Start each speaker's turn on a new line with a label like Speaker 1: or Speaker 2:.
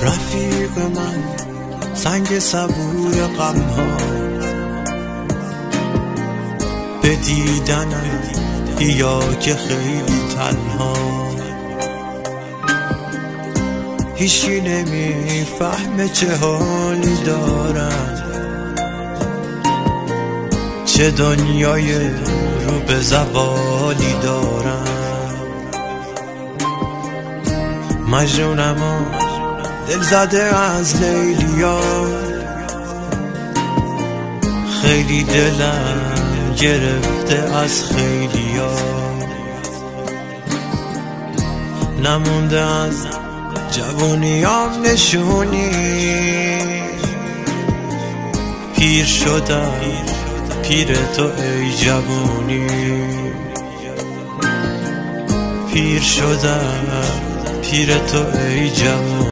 Speaker 1: رفیق من سنگ صبور غمها، به دیدنم بیا که خیلی تنها. هیچی نمیفهمه چه حالی دارم، چه دنیای رو به زوالی دارم. مجنونم و دل زده از لیلیا، خیلی دلم گرفته از خیلیا. نمونده از جوونیام نشونی، پیر شدم پیر تو ای جوونی. پیر شدم پیر تو ای جوونی.